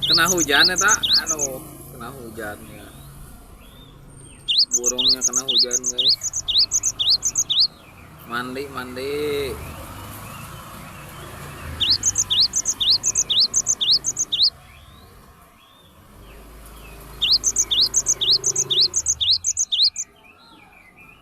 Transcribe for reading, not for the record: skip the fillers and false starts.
Kena hujan ya tak? Aduh, kena hujan ya. Burungnya kena hujan guys. Mandi mandi.